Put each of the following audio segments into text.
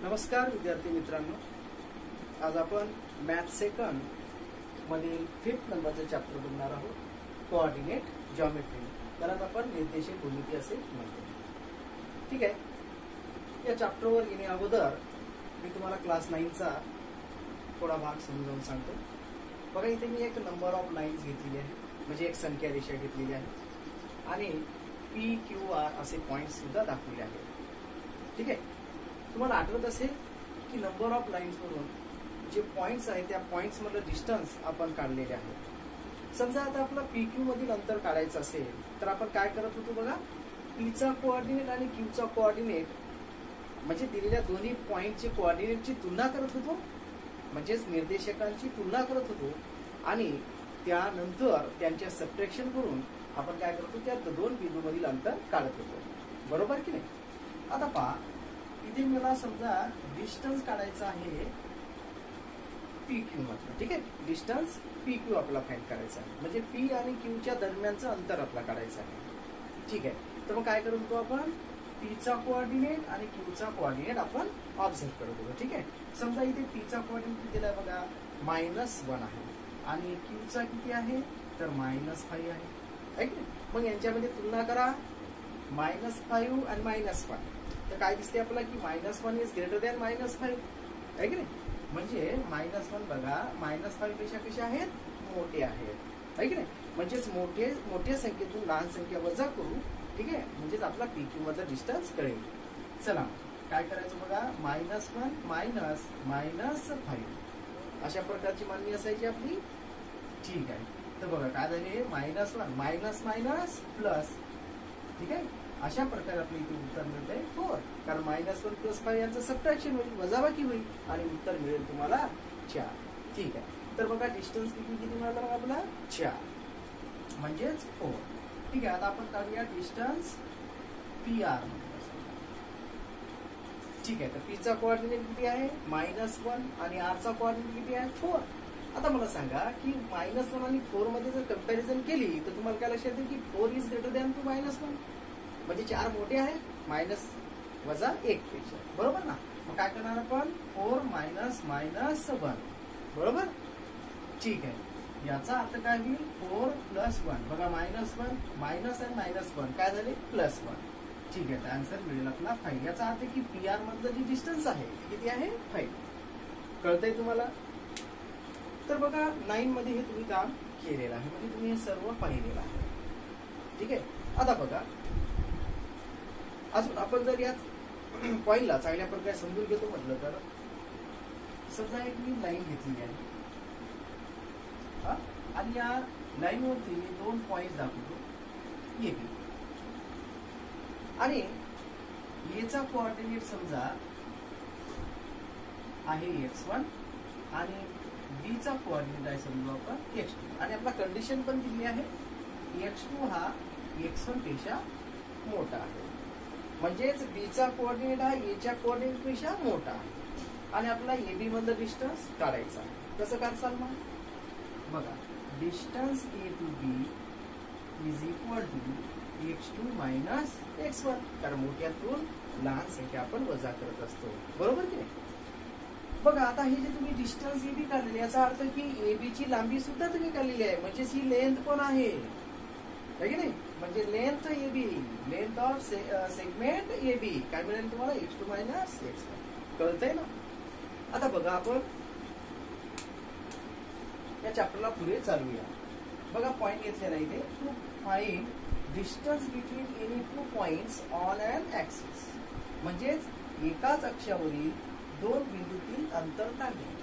नमस्कार विद्यार्थी मित्रांनो, आज आपण मॅथ सेकंड मधील 5th नंबरचा चॅप्टर बघणार आहोत, कोऑर्डिनेट जॉमेट्री. त्याला आपण निर्देशित भूमिती असे म्हणतो. ठीक आहे. या चॅप्टरवर येण्या अगोदर मी तुम्हाला क्लास 9चा थोडा भाग समजावून सांगतो. बघा, इथे मी एक नंबर ऑफ लाईन्स घेतलेली आहे, म्हणजे एक संख्या रेषा घेतलेली आहे आणि पी क्यू आर असे पॉइंट सुद्धा दाखवले आहेत. ठीक आहे. तुम्हाला आठवत असेल की नंबर ऑफ लाईन्स वरून जे पॉइंट्स आहेत त्या पॉइंट्स मधलं डिस्टन्स आपण काढलेले आहे. समजा आता आपला पीक्यू मधील अंतर काढायचं असेल तर आपण काय करत होतो बघा, पीचा कोऑर्डिनेट आणि क्यूचा कोऑर्डिनेट म्हणजे दिलेल्या दोन्ही पॉइंटचे कोऑर्डिनेटची तुलना करत होतो, म्हणजेच निर्देशकांची तुलना करत होतो आणि त्यानंतर त्यांच्या सबट्रॅक्शन करून आपण काय करतो, त्या दोन बिंदूमधील अंतर काढत होतो. बरोबर की नाही? आता पहा, इथे मला समजा डिस्टन्स काढायचा आहे पी क्यू मधलं. ठीक आहे. डिस्टन्स पी क्यू आपला फाइंड करायचा आहे, म्हणजे पी आणि क्यूच्या दरम्यानचं अंतर आपला काढायचं आहे. ठीक आहे. तर मग काय करत होतो आपण, पीचा कोऑर्डिनेट आणि क्यूचा कोऑर्डिनेट आपण ऑब्झर्व करत होतो. ठीक आहे. समजा इथे पीचा कोऑर्डिनेट किती दिलाय बघा, -1 आहे आणि क्यूचा किती आहे तर -5 आहे. मग यांच्यामध्ये तुलना करा, -5 आणि -1. तर काय दिसते आपल्याला की -1 इज ग्रेटर दॅन -5 आहे की नाही? म्हणजे -1 बघा -5 पेक्षा कसे आहेत, मोठे आहेत आहे की नाही? म्हणजेच मोठ्या संख्येतून लहान संख्या वजा करू. ठीक आहे. म्हणजेच आपला पीक्यू मधला डिस्टन्स कळेल. चला काय करायचं बघा, -1 -5 अशा प्रकारची मांडणी असायची आपली. ठीक आहे. तर बघा काय झाले, -1 मायनस प्लस. ठीक आहे. अशा प्रकारे आपल्या इथे उत्तर मिळतंय 4, कारण -1 + 5 यांचं सबट्रॅक्शन होईल, वजाबाकी होईल आणि उत्तर मिळेल तुम्हाला 4. ठीक आहे. तर बघा डिस्टन्स किती मिळाला बघा आपला 4, म्हणजेच 4. ठीक आहे. आता आपण काढूया डिस्टन्स पी आर. ठीक आहे. तर पीचा कोऑर्डिनेट किती आहे -1 आणि आरचा कोऑर्डिनेट किती आहे 4. आता मला सांगा की -1 आणि 4 मध्ये जर कंपॅरिझन केली तर तुम्हाला काय लक्षात येईल की 4 इज ग्रेटर दॅन टू -1, म्हणजे 4 मोठे आहे -1 पेक्षा. बरोबर ना? मग काय करणार आपण, 4 -1 बरोबर. ठीक आहे. याचा अर्थ काय होईल, 4 + 1. बघा -1 मायनस आणि -1 काय झाले +1. ठीक आहे. तर आन्सर मिळेल आपला 5. याचा अर्थ की पी आर मधलं जे डिस्टन्स आहे किती आहे 5. कळतंय तुम्हाला? तर बघा 9 मध्ये हे तुम्ही काम केलेलं आहे, म्हणजे तुम्ही हे सर्व पाहिलेलं आहे. ठीक आहे. आता बघा अजून आपण जर यात पॉइंटला चांगल्या प्रकारे समजून घेतो म्हटलं तर, समजा एक मी लाईन घेतलेली आहे आणि या लाईनवरती मी 2 पॉइंट दाखवतो, ए बी. आणि एचा कोऑर्डिनेट समजा आहे x1 आणि बीचा कोऑर्डिनेट आहे समजा आपण x2, आणि आपला कंडिशन पण दिली आहे x2 हा x1 पेक्षा मोठा आहे, म्हणजेच बीचा कोऑर्डिनेट हा एच्या कोऑर्डिनेट पेक्षा मोठा आहे आणि आपला एबी मधलं डिस्टन्स काढायचा आहे. कसं काढसाल मग बघा, distance A to B is equal to x2 - x1, कारण मोठ्यातून लहान संख्या आपण वजा करत असतो. बरोबर की नाही? बघा आता हे जे तुम्ही डिस्टन्स एबी काढलेली, याचा अर्थ की एबीची लांबी सुद्धा तुम्ही काढलेली आहे, म्हणजे ही लेंथ पण आहे की नाही? म्हणजे length AB, length of segment AB काय मिळेल तुम्हाला, x2 - x1. कळतंय ना? आता बघा आपण या चॅप्टरला पुढे चालूया. बघा पॉइंट घेतलेला इथे, to find distance between any 2 points on an axis, म्हणजेच एकाच अक्षावरील 2 बिंदूतील अंतर काढणे.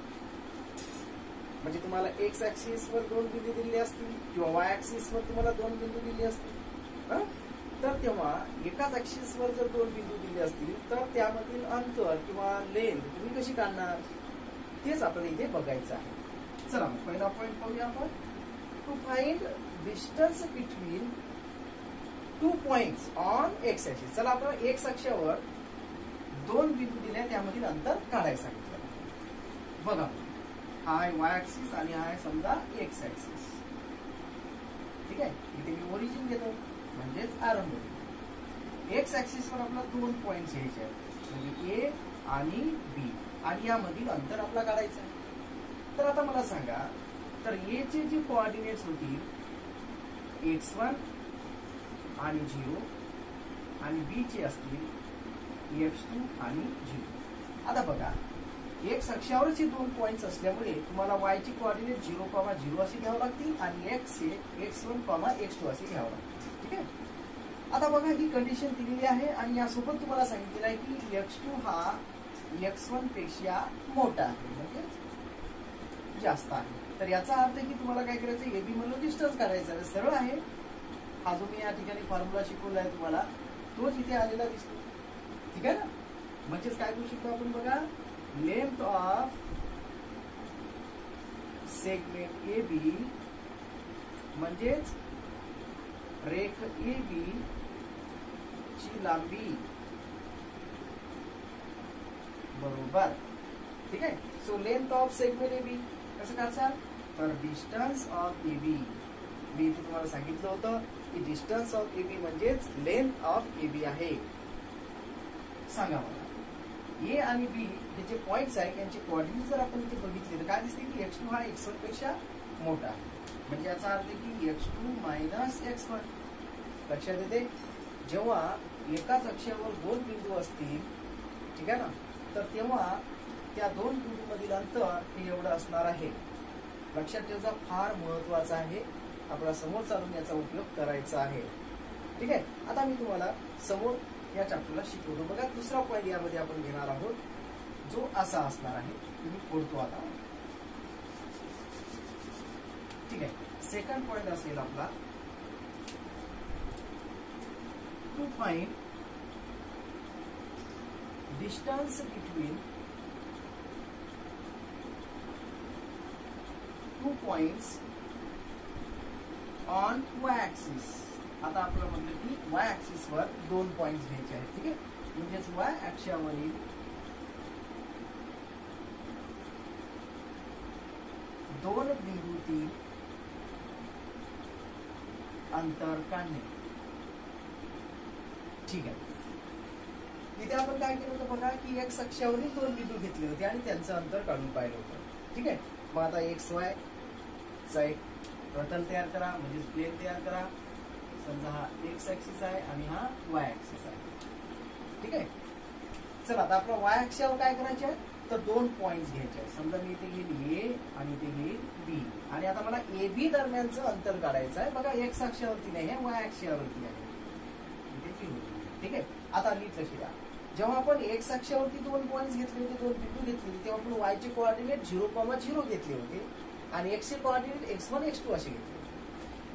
म्हणजे तुम्हाला एक्स ऍक्सिस वर 2 बिंदू दिले असतील किंवा वाय ऍक्सिस वर तुम्हाला 2 बिंदू दिले असतील, तर तेव्हा एकाच ऍक्सिस वर जर 2 बिंदू दिले असतील तर त्यामधील अंतर किंवा लेंथ तुम्ही कशी काढणार, तेच आपल्याला इथे बघायचं आहे. चला पहिला पॉइंट पाहूया आपण, to find distance between 2 points on X axis. चला आपण एक्स अक्षावर 2 बिंदू दिले, त्यामधील अंतर काढायचं सांगितलं. बघा, हा आहे वाय ऍक्सिस आणि हा आहे समजा एक्स ऍक्सिस. ठीक आहे. इथे मी ओरिजिन घेतो, म्हणजेच आरंभ. एक्स ऍक्सिस वर आपला 2 पॉइंट्स घ्यायचे आहेत, म्हणजे ए आणि बी, आणि यामधील अंतर आपला काढायचं आहे. तर आता मला सांगा, तर ए चे जे कोऑर्डिनेट्स होतील x1 आणि 0 आणि बी चे असतील x2 आणि 0. आता बघा, एक्स अक्षावरच हे दोन पॉइंट्स असल्यामुळे तुम्हाला y ची कोऑर्डिनेट 0,0 असे घ्यावं लागतील आणि x चे x1, x2 असे घ्यावं लागतील. ठीक आहे. आता बघा, ही कंडिशन दिलेली आहे आणि यासोबत तुम्हाला सांगितलेलं आहे की x2 हा x1 पेक्षा मोठा आहे, म्हणजे जास्त आहे. तर याचा अर्थ की तुम्हाला काय करायचं, एबी म्हणून डिस्टन्स काढायचा आहे. सरळ आहे. हा जो मी या ठिकाणी फॉर्म्युला शिकवला आहे तुम्हाला, तोच इथे आलेला दिसतो. ठीक आहे ना. म्हणजेच काय करू शकतो आपण बघा, length of segment A B म्हणजेच रेख ए बी ची लांबी बरोबर. ठीक आहे. So length of segment A B कसं काढाल, तर डिस्टन्स ऑफ ए बी. मी इथे तुम्हाला सांगितलं होतं की डिस्टन्स ऑफ ए बी म्हणजेच लेंथ ऑफ ए बी आहे. सांगा मला, ए आणि बी हे जे पॉइंट्स आहेत यांचे कोऑर्डिनेट जर आपण इथे बघितले तर काय दिसते की x2 हा x1 पेक्षा मोठा आहे. म्हणजे याचा अर्थ की x2 मायनस x1. लक्षात येते, जेव्हा एकाच अक्षावर दोन बिंदू असतील, ठीक आहे ना, तर तेव्हा त्या दोन बिंदू मधील अंतर हे एवढं असणार आहे. लक्षात ठेवायचा फार महत्वाचा आहे. आपला समोर चालून याचा उपयोग करायचा आहे. ठीक आहे. आता मी तुम्हाला समोर या चॅप्टरला शिकवतो. बघा, दुसरा पॉईंट यामध्ये आपण घेणार आहोत, जो असा असणार आहे. तुम्ही पडतो आता. ठीक आहे. सेकंड पॉईंट असेल आपला, to find distance between two points on y axis. आता आपलं म्हटलं की y ऍक्सिस वर दोन पॉइंट्स घ्यायचे आहेत. ठीक आहे. म्हणजेच y अक्षावरील दोन बिंदूतील अंतर काढणे. ठीक आहे. इथे आपण काय केलं होतं बघा, की x अक्षावरील दोन बिंदू घेतले होते आणि त्यांचं अंतर काढून पाहिलं होतं. ठीक आहे. मग आता XY चा एक प्रतल तयार करा, म्हणजे प्लेन तयार करा. समजा हा एक्स ऍक्सिस आहे आणि हा वाय ऍक्सिस आहे. ठीक आहे. चला, आता आपला वाय अक्षावर काय करायचे आहे, तर दोन पॉइंट्स घ्यायचे आहेत. समजा मी इथे घेईल ए आणि इथे घेईल बी, आणि आता मला ए बी दरम्यानचं अंतर काढायचं आहे. बघा, एक्स अक्षावरती नाही आहे, वाय अक्षावरती आहे. इथे बी होती. ठीक आहे. आता नीट लक्ष द्या, जेव्हा आपण एक्स अक्षावरती दोन पॉइंट्स घेतले होते, दोन बिंदू घेतले होते, तेव्हा आपण वाय चे कोऑर्डिनेट 0,0 घेतले होते आणि एक्स चे कोऑर्डिनेट x1, x2 असे घेतले.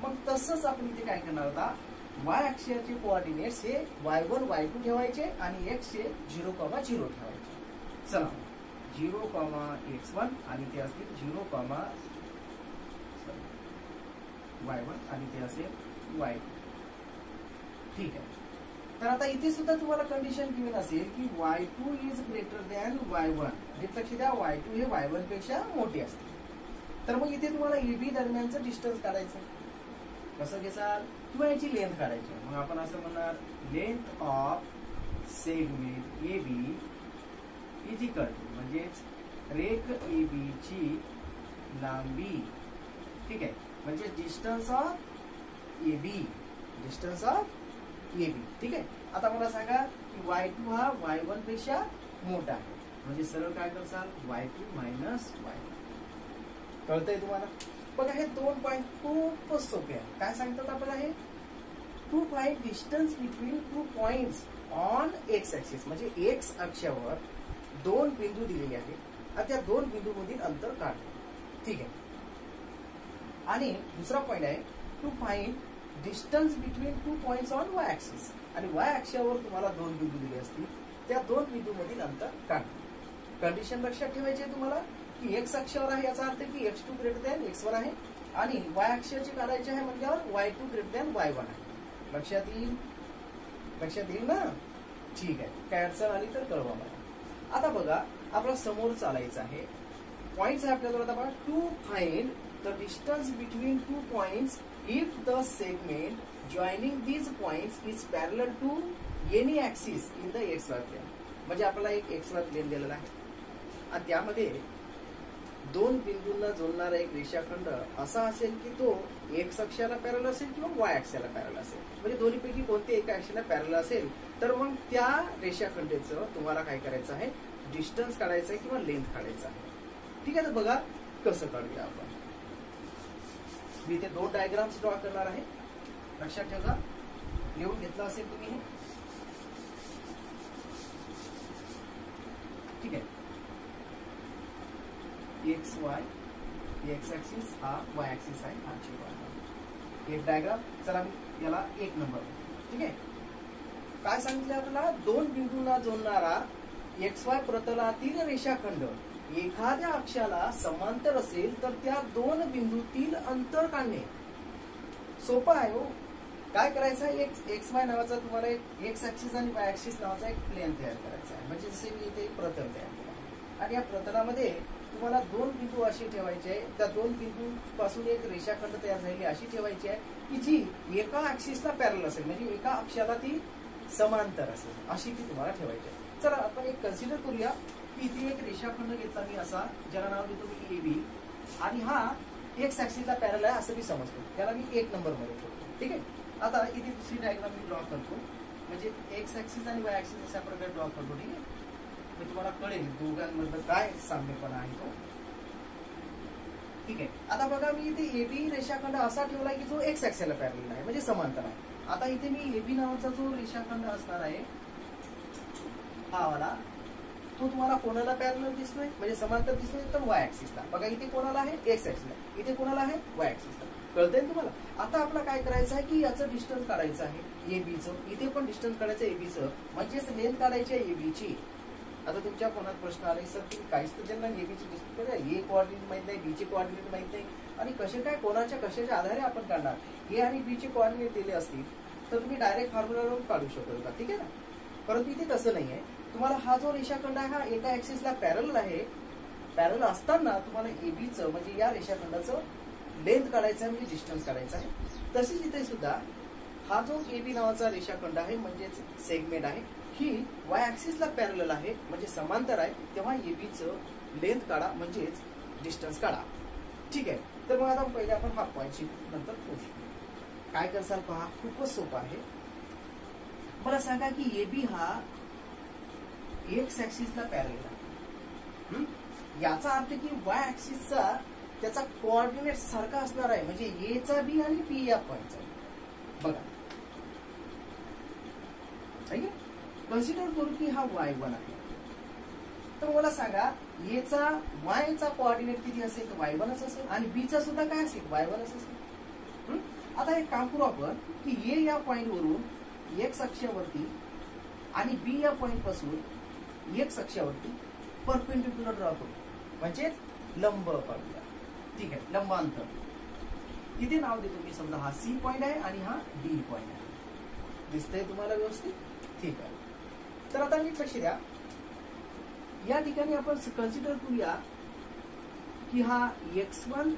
मग तसंच आपण इथे काय करणार होता, वाय अक्षाचे कोऑर्डिनेट्स हे y1, y2 ठेवायचे आणि x चे 0,0 ठेवायचे. चला, 0,x1 आणि ते असतील 0,y1 आणि ते असेल y2. ठीक आहे. तर आता इथे सुद्धा तुम्हाला कंडिशन गिवन असेल की y2 is greater than y1. लक्ष द्या, y2 हे y1 पेक्षा मोठे असते. तर मग इथे तुम्हाला एबी दरम्यानचं डिस्टन्स काढायचं. कसं घ्याल, किंवा याची लेंथ काढायची. मग आपण असं म्हणणार, length of segment A B is equal to, म्हणजेच रेख ए बी ची लांबी. ठीक आहे. म्हणजे distance of A B, distance of A B. ठीक आहे. आता मला सांगा की y2 हा y1 पेक्षा मोठा आहे. म्हणजे सरळ काय करसाल, y2 मायनस y1. कळतंय तुम्हाला. बघा, हे दोन पॉइंट खूपच सोपे आहे. काय सांगतात आपल्याला, हे to find distance between two points on X axis. म्हणजे एक्स अक्षावर दोन बिंदू दिलेले आहेत आणि त्या दोन बिंदू मधील अंतर काढणे. ठीक आहे. आणि दुसरा पॉइंट आहे, to find distance between two points on Y axis. आणि वाय अक्षावर तुम्हाला दोन बिंदू दिले असतील, त्या दोन बिंदू मधील अंतर काढणे. कंडिशन लक्षात ठेवायची आहे तुम्हाला की एक्स अक्षावर आहे, याचा अर्थ की x2 ग्रेटर दॅन x1 आहे, आणि y अक्षाची काढायची आहे म्हणल्यावर y2 ग्रेटर दॅन y1 आहे. लक्षात येईल, लक्षात येईल ना. ठीक आहे. काय अडचण आली तर कळवा मला. आता बघा, आपला समोर चालायचं आहे. पॉइंट्स आहे आपल्याजवळ. आता बघा, to find the distance between two points if the segment joining these points is parallel to any axis in the X Y plane. म्हणजे आपल्याला एक XY प्लेन दिलेला आहे आणि त्यामध्ये दोन बिंदूंना जोडणारा एक रेषाखंड असा असेल की तो X अक्षाला पॅरल असेल किंवा Y अक्षाला पॅरल असेल, म्हणजे दोन्हीपैकी कोणते एका अक्षाला पॅरल असेल तर मग त्या रेषाखंडाचं तुम्हाला काय करायचं आहे, डिस्टन्स काढायचं आहे किंवा लेंथ काढायचं आहे. ठीक आहे, तर बघा कसं काढूया आपण. मी इथे दोन डायग्राम्स ड्रॉ करणार आहे. लक्षात ठेवा, लिहून घेतलं असेल तुम्ही हे. ठीक आहे, XY, X ऍक्सिस हा Y ऍक्सिस आहे, हा झिरो आहे. एक डायग्राम. चला मी याला 1 नंबर. ठीक आहे, काय सांगितलं आपल्याला, दोन बिंदूंना जोडणारा XY प्रतलातील रेषाखंड एखाद्या अक्षाला समांतर असेल तर त्या दोन बिंदूतील अंतर काढणे सोपं आहे. हो, काय करायचं आहे, XY नावाचा तुम्हाला एक X ऍक्सिस आणि Y ऍक्सिस नावाचा एक प्लेन तयार करायचा आहे. म्हणजे जसे मी इथे प्रतल तयार केला आणि या प्रतलामध्ये तुम्हाला दोन बिंदू अशी ठेवायचे आहे, त्या दोन बिंदू पासून एक रेषाखंड तयार झालेली अशी ठेवायची आहे की जी एका ऍक्सिसला पॅरल असेल, म्हणजे एका अक्षाला ती समांतर असेल, अशी ती तुम्हाला ठेवायची आहे. चला आपण एक कन्सिडर करूया की इथे एक रेषाखंड घेतला मी असा, ज्याला नाव देतो मी AB, आणि हा X ऍक्सिसला पॅरल आहे असं मी समजतो, त्याला मी 1 नंबर मध्ये ठेवतो. ठीक आहे, आता इथे दुसरी डायग्राम मी ड्रॉ करतो, म्हणजे X ऍक्सिस आणि Y ऍक्सिस अशा प्रकारे ड्रॉ करतो. ठीक आहे, मी तुम्हाला कळेल दोघांमधलं काय साम्यपणा आहे तो. ठीक आहे, आता बघा मी इथे AB रेषाखंड असा ठेवलाय की जो X ऍक्सिसला पॅरल आहे, म्हणजे समांतर आहे. आता इथे मी AB नावाचा जो रेषाखंड असणार आहे हा वाला, तो तुम्हाला कोणाला पॅरल दिसतोय, म्हणजे समांतर दिसतोय, तर Y ऍक्सिसला. बघा इथे कोणाला आहे, X ऍक्सिसला, इथे कोणाला आहे, Y ऍक्सिसला. कळतंय तुम्हाला. आता आपल्याला काय करायचं आहे की याचं डिस्टन्स काढायचं आहे ABचं, इथे पण डिस्टन्स काढायचं ABचं, म्हणजेच लेंथ काढायची आहे ABची. आता तुमच्या कोणात प्रश्न आले, सर तुम्ही काहीच तर ज्यांना ABची डिस्टन्स करा, A कोऑर्डिनेट माहित नाही, B चे कोऑर्डिनेट माहित नाही, आणि कसे काय कोणाच्या कशाच्या आधारे आपण काढणार. A आणि B चे कोऑर्डिनेट दिले असतील तर तुम्ही डायरेक्ट फॉर्म्युला लावून काढू शकतो का. ठीक आहे ना, परंतु इथे तसं नाही आहे. तुम्हाला हा जो रेषाखंड आहे हा एका ऍक्सिसला पॅरल आहे, पॅरल असताना तुम्हाला ABचं म्हणजे या रेषाखंडाचं लेंथ काढायचं आहे, म्हणजे डिस्टन्स काढायचं आहे. तसेच इथे सुद्धा हा जो AB नावाचा रेषाखंड आहे म्हणजेच सेगमेंट आहे, ही Y ऍक्सिसला पॅरल आहे, म्हणजे समांतर आहे, तेव्हा ABचं लेंथ काढा म्हणजेच डिस्टन्स काढा. ठीक आहे, तर मग आता पहिले आपण हा पॉईंट शिकू, नंतर पोस्ट. काय करसाल पहा, खूपच सोपं आहे. मला सांगा की AB हा X ऍक्सिसला पॅरल आहे. याचा अर्थ की Y ऍक्सिसचा त्याचा कोऑर्डिनेट सारखा असणार आहे, म्हणजे A चा B आणि B या पॉईंटचा. बघा कन्सिडर करू की हा Y1 आहे, तर मला सांगा A चा Y चा कोऑर्डिनेट किती असेल, तर Y1 असेल, आणि B चा सुद्धा काय असेल, Y1 असेल. आता एक काम करू आपण की A या पॉइंट वरून X अक्षावरती आणि B या पॉइंट पासून X अक्षावरती परपेंडिक्युलर ड्रॉ करू, म्हणजे लंब काढूया. ठीक आहे, लंबांतर. इथे नाव देतो मी, समजा हा C पॉइंट आहे आणि हा D पॉइंट आहे. दिसतंय तुम्हाला व्यवस्थित. ठीक आहे, तर आता नीट लक्ष द्या. या ठिकाणी आपण कन्सिडर करूया की हा X1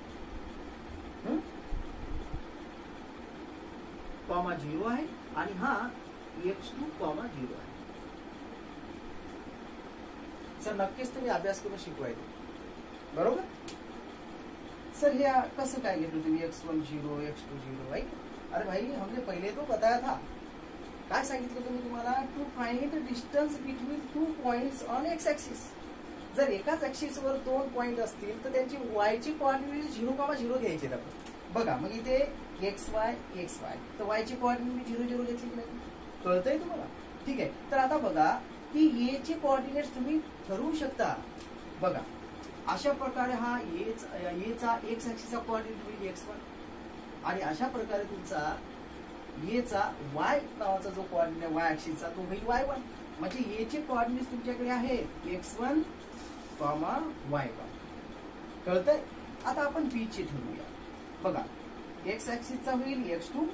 कॉमा 0 आहे आणि हा X2 कॉमा 0 आहे. सर नक्कीच तुम्ही अभ्यास करून शिकवायचे, बरोबर. सर हे कसं काय घेतलं तुम्ही, X1 0 X2 0, भाई अरे भाई हमने पहले तो बताया था. काय सांगितलं तुम्ही, तुम्हाला to find distance between 2 points on X axis. जर एकाच ऍक्सिस वर 2 पॉइंट असतील तर त्यांची Y ची कोऑर्डिनेट 0,0 घ्यायचे आपण. बघा मग इथे XY XY, तर Y ची कोऑर्डिनेट 0 0 घेतली की नाही, कळतंय तुम्हाला. ठीक आहे, तर आता बघा की A चे कोऑर्डिनेट्स तुम्ही ठरवू शकता. बघा अशा प्रकारे हा A चा X ऍक्सिसचा कोऑर्डिनेट होईल X1, आणि अशा प्रकारे तुमचा A चा Y नावाचा जो कोऑर्डिनेट Y ऍक्सिसचा तो होईल Y1. म्हणजे A चे कोऑर्डिनेट्स तुमच्याकडे आहेत X1, Y1. कळतंय. आता आपण B चे ठरवूया. बघा X ऍक्सिसचा होईल X2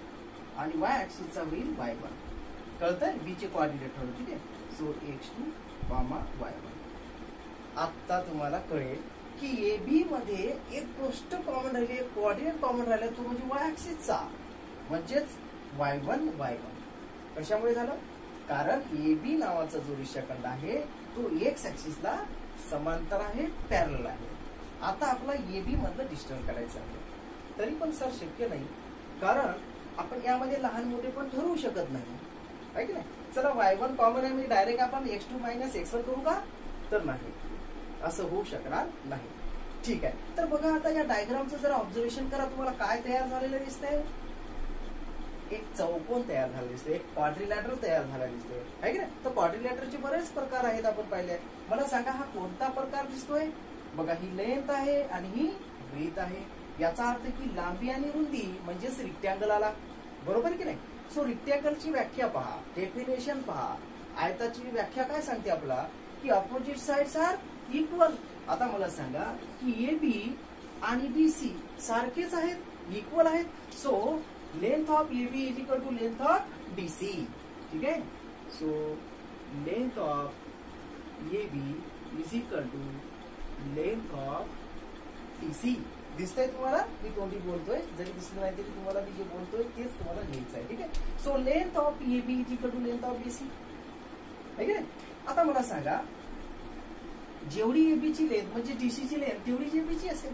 आणि Y ऍक्सिसचा होईल Y1. कळतंय, B चे कोऑर्डिनेट ठरवू. ठीक आहे, सो X2, Y1. आता तुम्हाला कळेल की AB मध्ये एक गोष्ट कॉमन राहिली, एक कोऑर्डिनेट कॉमन राहिला, तो म्हणजे Y ऍक्सिसचा, म्हणजेच Y1 Y1. कशामुळे झालं, कारण ए बी नावाचा जो रेषाखंड आहे तो एक्स ऍक्सिसला समांतर आहे, पॅरलल आहे. आता आपला ए बी मधलं डिस्टन्स काढायचं आहे. तरी पण सर शक्य नाही, कारण आपण यामध्ये लहान मोठे पण ठरवू शकत नाही, आहे की नाही. चला y1 कॉमन आहे म्हणजे डायरेक्ट आपण x2 मायनस x1 करू का, तर नाही, असं होऊ शकणार नाही. ठीक आहे. तर बघा आता या डायग्रामचं जरा ऑब्झर्वेशन करा. तुम्हाला काय तयार झालेलं दिसतंय? एक चौकोन तयार झाला दिसतोय, एक क्वाड्रिलॅटरल तयार झाला दिसतोय, आहे की नाही. तर क्वाड्रिलॅटरचे बरेच प्रकार आहेत, आपण पाहिले. मला सांगा हा कोणता प्रकार दिसतोय? बघा ही लेंथ आहे आणि ही ब्रेथ आहे. याचा अर्थ की लांबी आणि रुंदी म्हणजेच रेक्टँगल आला, बरोबर की नाही. सो रेक्टँगलची व्याख्या पहा, डेफिनेशन पहा. आयताची व्याख्या काय सांगते आपला, की अपोजिट साइड्स आर इक्वल. आता मला सांगा की ए बी आणि बी सी सारखेच आहेत, इक्वल आहेत. So length of A B is equal to length of D C. ठीक आहे. So length of A B is equal to length of D C. दिसतंय तुम्हाला? मी तोंडी बोलतोय, जरी दिसलं नाही तरी तुम्हाला मी जे बोलतोय तेच तुम्हाला लिहायचं आहे. ठीक आहे. So length of A B is equal to length of D C, आहे की नाही. आता मला सांगा जेवढी एबीची लेंथ म्हणजे डीसी ची लेंथ तेवढी एबीची असेल.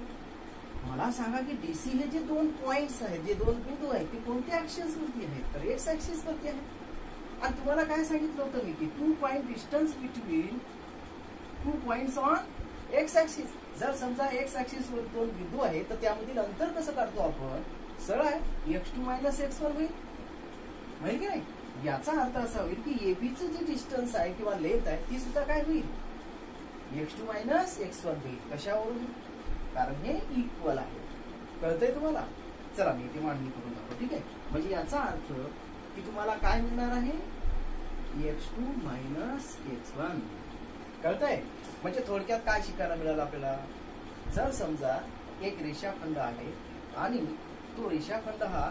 मला सांगा की डीसी हे जे दोन पॉइंट्स आहेत, जे दोन बिंदू आहेत, ते कोणत्या ऍक्सिस वरती आहेत? तर एक्स ऍक्सिस वरती आहेत. आणि तुम्हाला काय सांगितलं होतं मी की 2 point distance between 2 points on X axis. जर समजा एक्स ऍक्सिस वर दोन बिंदू आहेत तर त्यामधील अंतर कसं काढतो आपण? सरळ आहे, x2 मायनस x1 होईल, माहिती की नाही. याचा अर्थ असा होईल की एबीचं जे डिस्टन्स आहे किंवा लेंथ आहे ती सुद्धा काय होईल? x2 मायनस x1 होईल. कशावरून? कारण हे इक्वल आहे. कळतंय तुम्हाला? चला मी इथे मांडणी करून दाखवतो. ठीक आहे. म्हणजे याचा अर्थ की तुम्हाला काय मिळणार आहे? x2 minus x1. कळतंय? म्हणजे थोडक्यात काय शिकायला मिळालं आपल्याला? जर समजा एक रेषाखंड आहे आणि तो रेषाखंड हा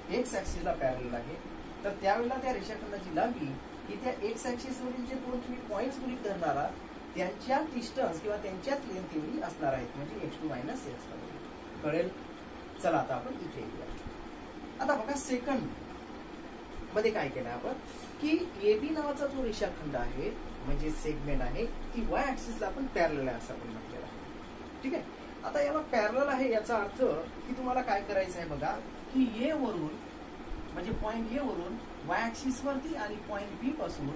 एक्स ऍक्सिसला पॅरलल आहे, तर त्यावेळेला त्या रेषाखंडाची लांबी ही त्या एक्स ऍक्सिस वरील जे दोन तुम्ही पॉइंट्स गृहीत धरणारा त्यांच्या डिस्टन्स किंवा त्यांच्याच लेंथ एवढी असणार आहेत, म्हणजे x2 मायनस x1. कळेल? चला आता आपण इथे येऊया. आता बघा सेकंड मध्ये काय केलं आपण की एबी नावाचा जो रेषाखंड आहे म्हणजे सेगमेंट आहे ती वाय ऍक्सिसला आपण पॅरलल आहे असं आपण म्हटलेलं आहे. ठीक आहे. आता याला पॅरलल आहे याचा अर्थ की तुम्हाला काय करायचं आहे बघा की ए वरून म्हणजे पॉइंट ए वरून वाय ऍक्सिस वरती आणि पॉइंट बी पासून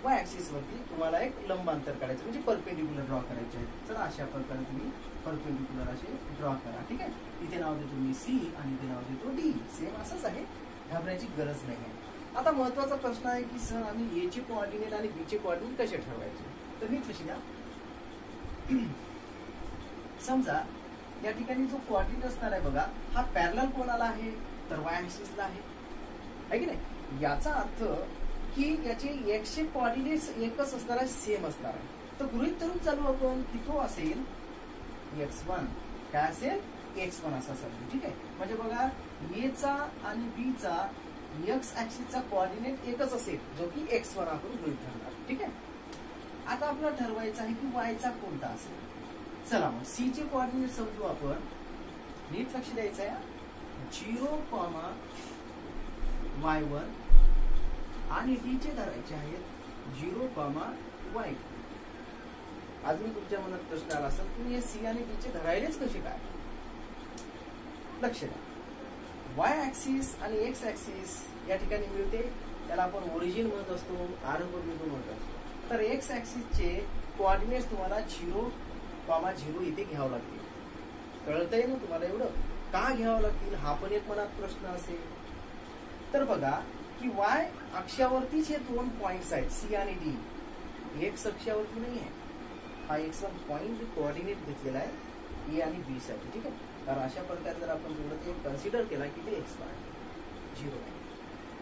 वाय ऍक्सिस वरती तुम्हाला एक लंबांतर काढायचं म्हणजे परपेंडिक्युलर ड्रॉ करायचे आहे. चला अशा प्रकारे तुम्ही परपेंडिक्युलर असे ड्रॉ करा. ठीक आहे. इथे नाव देतो मी सी आणि इथे नाव देतो डी. सेम असंच आहे, घाबरायची गरज नाही आहे. आता महत्वाचा प्रश्न आहे की सर आम्ही ए चे कोऑर्डिनेट आणि बी चे कोऑर्डिनेट कसे ठरवायचे? तर मी कशी द्या समजा या ठिकाणी जो कोऑर्डिनेट असणार आहे बघा हा पॅरलल कोणाला आहे? तर वाय ऍक्सिसला आहे की नाही. याचा अर्थ की याचे एक्स चे कोऑर्डिनेट्स एकच असणार आहे, सेम असणार आहे. तर गृहीत धरून चालू आपण की तो असेल x1. काय असेल? x1 असा असेल. ठीक आहे. म्हणजे बघा ए चा आणि बी चा एक्स ऍक्सिसचा कोऑर्डिनेट एकच असेल जो की x1 आपण गृहीत धरणार. ठीक आहे. आता आपल्याला ठरवायचं आहे की y चा कोणता असेल. चला मग सी चे कोऑर्डिनेट समजू आपण. नीट लक्ष द्यायचं आहे. 0, y1 आणि डी चे धरायचे आहेत 0, y. अजून तुमच्या मनात प्रश्न आला असेल तुम्ही हे सी आणि डी चे धरायलेच कसे काय? लक्ष द्या. वाय ऍक्सिस आणि एक्स ऍक्सिस या ठिकाणी मिळते, त्याला आपण ओरिजिन म्हणत असतो, आरंभ बिंदू म्हणत असतो. तर एक्स ऍक्सिसचे कोऑर्डिनेट्स तुम्हाला 0, इथे घ्यावं लागतील. कळतंय ना तुम्हाला एवढं? का घ्यावं लागतील हा पण एक मनात प्रश्न असेल. तर बघा की वाय अक्षावरतीच हे दोन पॉइंट्स आहेत सी आणि डी, एक्स अक्षावरती नाही आहे. हा x1 पॉइंट कोऑर्डिनेट घेतलेला आहे ए आणि बी साठी. ठीक आहे. कारण अशा प्रकारे जर आपण थोडं कन्सिडर केला की ते x1 आहे, 0 आहे.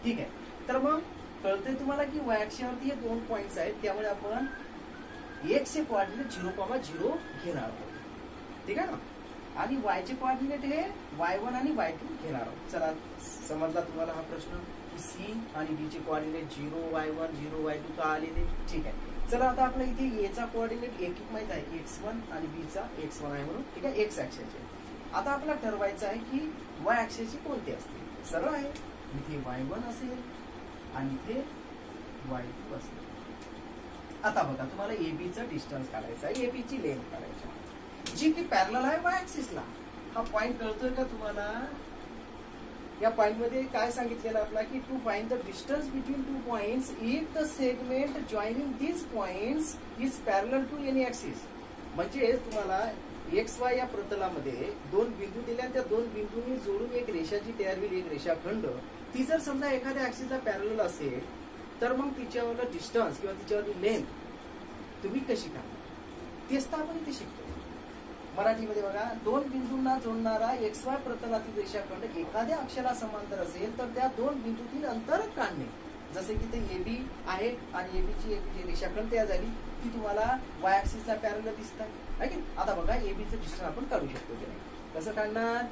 ठीक आहे. तर मग कळतंय तुम्हाला की वाय अक्षावरती हे दोन पॉइंट्स आहेत, त्यामुळे आपण एक्स चे कोऑर्डिनेट 0, घेणार आहोत. ठीक आहे ना. आणि वाय चे कोऑर्डिनेट हे y1 आणि y2 घेणार आहोत. चला समजला तुम्हाला हा प्रश्न की सी आणि डी चे कोऑर्डिनेट 0, y1, 0, y2 का आले ते? ठीक आहे. चला आता आपल्या इथे ए चा कोऑर्डिनेट एक माहित आहे x1 आणि बी चा x1 आहे म्हणून. ठीक आहे. एक्स ऍक्सिसचे. आता आपल्याला ठरवायचं आहे की वाय ऍक्सिसचे कोणते असतील. सरळ आहे, इथे y1 असेल आणि इथे y2 असेल. आता बघा तुम्हाला एबीचं डिस्टन्स काढायचं आहे, एबीची लेंथ काढायची आहे, जी की पॅरलल आहे वाय ऍक्सिसला. हा पॉइंट कळतोय का तुम्हाला? या पॉइंट मध्ये काय सांगितलेलं आपला की to find the distance between two points if the segment joining these points is parallel to any axis. म्हणजे तुम्हाला एक्स वाय या प्रतलामध्ये दोन बिंदू दिले आणि त्या दोन बिंदूंनी जोडून एक रेषा जी तयार होईल, एक रेषाखंड, ती जर समजा एखाद्या ऍक्सिसला पॅरलल असेल तर मग तिच्यावर डिस्टन्स किंवा तिच्यावरची लेंथ तुम्ही कशी काढणार तेच तर आपण इथे शिकतो. मराठीमध्ये बघा, दोन बिंदूंना जोडणारा एक्स वाय प्रतलातील रेषाखंड एखाद्या अक्षाला समांतर असेल तर त्या दोन बिंदूतील अंतर काढणे. जसे की ते एबी आहे आणि एबीची एक रेषाखंड तयार झाली ती तुम्हाला वाय ऍक्सिसला पॅरलल दिसतात आहे की. आता बघा एबीचं डिस्टन्स आपण काढू शकतो. कसं काढणार?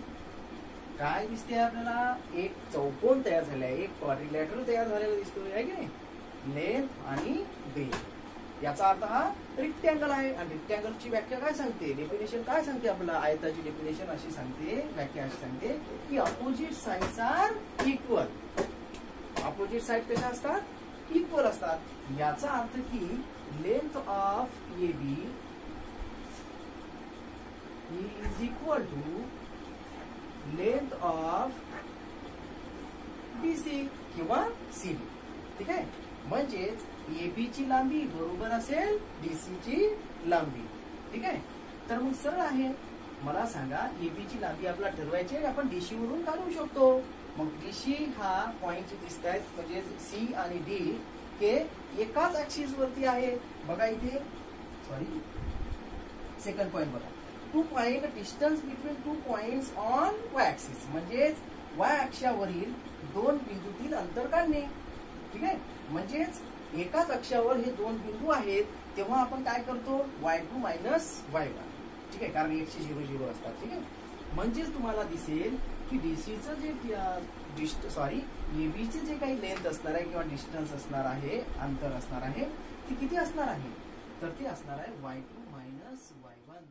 काय दिसते आपल्याला? एक चौकोन तयार झालाय, एक क्वाड्रिलॅटरल तयार झालेला दिसतोय आहे की नाही. लेंथ आणि बेस, याचा अर्थ हा रेक्टँगल आहे. आणि रेक्टँगलची व्याख्या काय सांगते? डेफिनेशन काय सांगते आपल्याला? आयताची डेफिनेशन अशी सांगते, व्याख्या अशी सांगते की opposite sides are equal. Opposite side कशा असतात? इक्वल असतात. याचा अर्थ की length of AB is equal to length of BC किंवा सीबी. ठीक आहे. म्हणजेच एबीची लांबी बरोबर असेल डीसीची लांबी. ठीक आहे. तर मग सरळ आहे, मला सांगा एबीची लांबी आपल्याला ठरवायची आहे, आपण डीसी वरून काढू शकतो. मग डीसी हा पॉइंट दिसत आहेत म्हणजे सी आणि डी हे एकाच ऍक्सिस वरती आहे. बघा इथे, सॉरी सेकंड पॉइंट बघा, to find distance between two points on Y axis. म्हणजेच वाय अक्षावरील दोन बिंदूतील अंतर काढणे. ठीक आहे. म्हणजेच एकाच अक्षावर हे दोन बिंदू आहेत तेव्हा आपण काय करतो? y2 minus y1. ठीक आहे, कारण 100 असतात. ठीक आहे. म्हणजेच तुम्हाला दिसेल की डीसीचं जे एबीचे जे काही लेंथ असणार आहे किंवा डिस्टन्स असणार आहे, अंतर असणार आहे, ते किती असणार आहे? तर ते असणार आहे y2 मायनस y1.